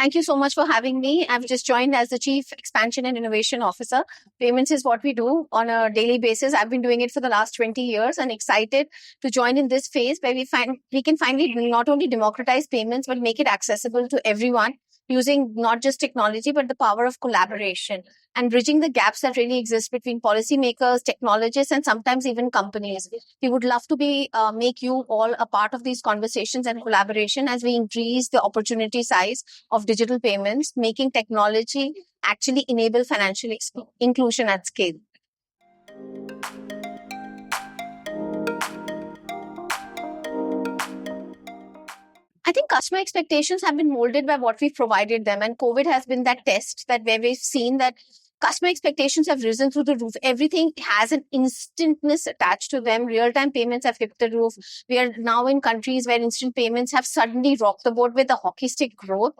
Thank you so much for having me. I've just joined as the Chief Expansion and Innovation Officer. Payments is what we do on a daily basis. I've been doing it for the last 20 years and excited to join in this phase where we can finally not only democratize payments, but make it accessible to everyone using not just technology, but the power of collaboration and bridging the gaps that really exist between policymakers, technologists, and sometimes even companies. We would love to make you all a part of these conversations and collaboration as we increase the opportunity size of digital payments, making technology actually enable financial inclusion at scale. I think customer expectations have been molded by what we've provided them, and COVID has been that test that where we've seen that customer expectations have risen through the roof. Everything has an instantness attached to them. Real-time payments have hit the roof. We are now in countries where instant payments have suddenly rocked the boat with the hockey stick growth.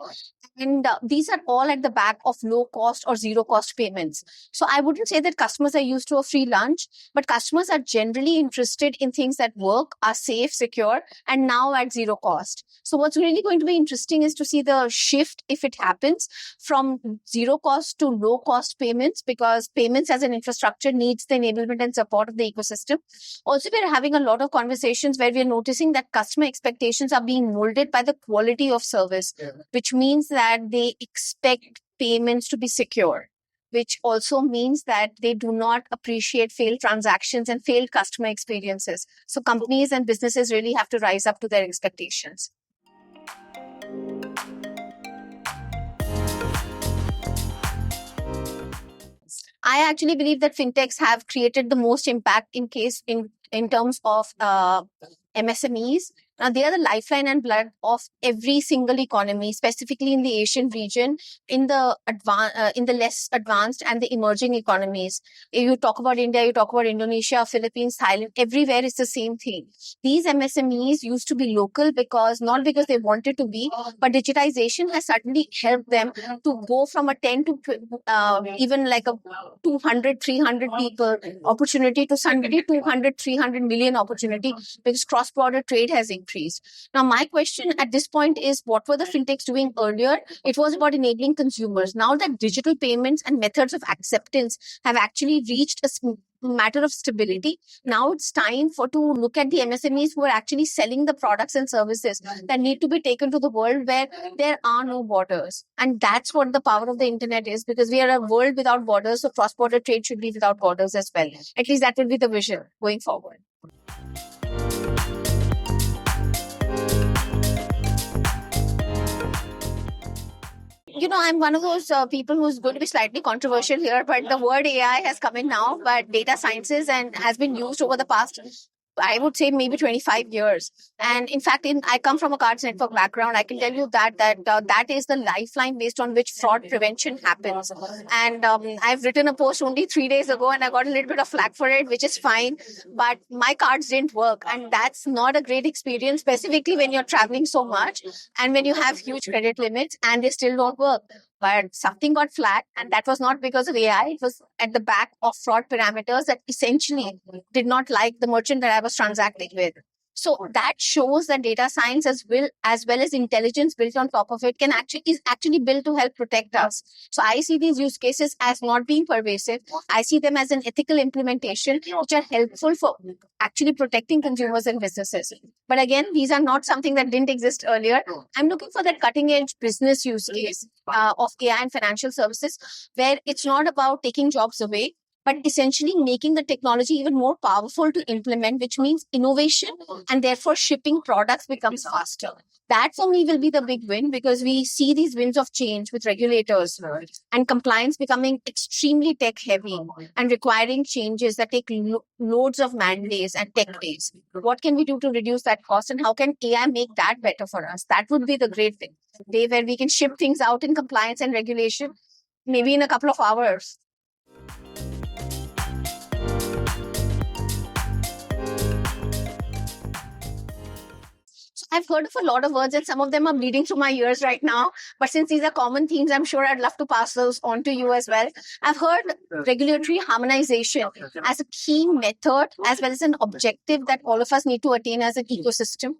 And these are all at the back of low cost or zero cost payments. So I wouldn't say that customers are used to a free lunch, but customers are generally interested in things that work, are safe, secure, and now at zero cost. So what's really going to be interesting is to see the shift, if it happens, from zero cost to low cost payments, because payments as an infrastructure needs the enablement and support of the ecosystem. Also, we're having a lot of conversations where we're noticing that customer expectations are being molded by the quality of service, which means that they expect payments to be secure, which also means that they do not appreciate failed transactions and failed customer experiences. So companies and businesses really have to rise up to their expectations. I actually believe that fintechs have created the most impact in terms of MSMEs. Now, they are the lifeline and blood of every single economy, specifically in the Asian region, in the less advanced and the emerging economies. If you talk about India, you talk about Indonesia, Philippines, Thailand, everywhere it's the same thing. These MSMEs used to be local not because they wanted to be, but digitization has suddenly helped them to go from a 10 to even like a 200, 300 people opportunity to suddenly 200, 300 million opportunity, because cross-border trade has increased. Now, my question at this point is, what were the fintechs doing earlier? It was about enabling consumers. Now that digital payments and methods of acceptance have actually reached a matter of stability, now it's time to look at the MSMEs who are actually selling the products and services that need to be taken to the world where there are no borders. And that's what the power of the internet is, because we are a world without borders, so cross-border trade should be without borders as well. At least that will be the vision going forward. I'm one of those people who's going to be slightly controversial here, but the word AI has come in now, but data sciences and has been used over the past, I would say, maybe 25 years. And in fact, I come from a cards network background. I can tell you that is the lifeline based on which fraud prevention happens. And I've written a post only 3 days ago and I got a little bit of flack for it, which is fine. But my cards didn't work. And that's not a great experience, specifically when you're traveling so much and when you have huge credit limits and they still don't work. But something got flagged, and that was not because of AI. It was at the back of fraud parameters that essentially did not like the merchant that I was transacting with. So that shows that data science as well as intelligence built on top of it is actually built to help protect us. So I see these use cases as not being pervasive. I see them as an ethical implementation, which are helpful for actually protecting consumers and businesses. But again, these are not something that didn't exist earlier. I'm looking for that cutting edge business use case of AI and financial services, where it's not about taking jobs away, but essentially making the technology even more powerful to implement, which means innovation and therefore shipping products becomes faster. That for me will be the big win, because we see these winds of change with regulators and compliance becoming extremely tech heavy and requiring changes that take loads of man days and tech days. What can we do to reduce that cost, and how can AI make that better for us? That would be the great thing. Day where we can ship things out in compliance and regulation, maybe in a couple of hours. I've heard of a lot of words and some of them are bleeding through my ears right now. But since these are common themes, I'm sure I'd love to pass those on to you as well. I've heard regulatory harmonization as a key method as well as an objective that all of us need to attain as an ecosystem.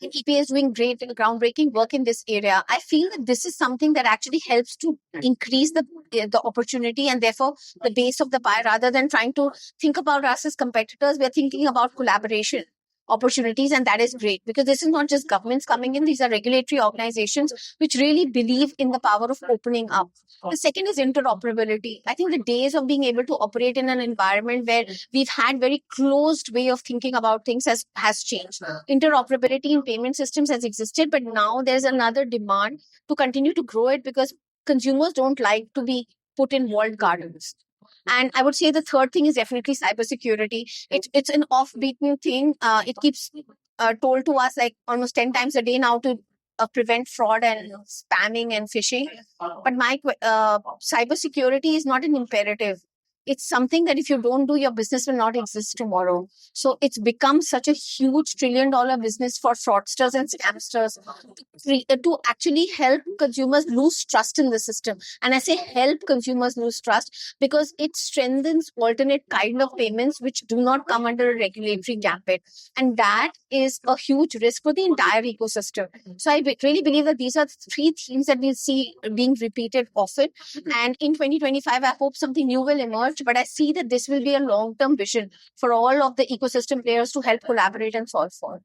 And EPA is doing great and groundbreaking work in this area. I feel that this is something that actually helps to increase the opportunity and therefore the base of the pie rather than trying to think about us as competitors. We're thinking about collaboration opportunities, and that is great because this is not just governments coming in, these are regulatory organizations which really believe in the power of opening up. The second is interoperability. I think the days of being able to operate in an environment where we've had very closed way of thinking about things has changed. Interoperability in payment systems has existed, but now there's another demand to continue to grow it because consumers don't like to be put in walled gardens. And I would say the third thing is definitely cybersecurity. It's an off-beaten thing. It keeps told to us like almost 10 times a day now to prevent fraud and spamming and phishing. But my cybersecurity is not an imperative. It's something that if you don't do, your business will not exist tomorrow. So it's become such a huge trillion-dollar business for fraudsters and scamsters to actually help consumers lose trust in the system. And I say help consumers lose trust because it strengthens alternate kind of payments which do not come under a regulatory gambit. And that is a huge risk for the entire ecosystem. So I really believe that these are three themes that we'll see being repeated often. And in 2025, I hope something new will emerge, but I see that this will be a long-term vision for all of the ecosystem players to help collaborate and solve for.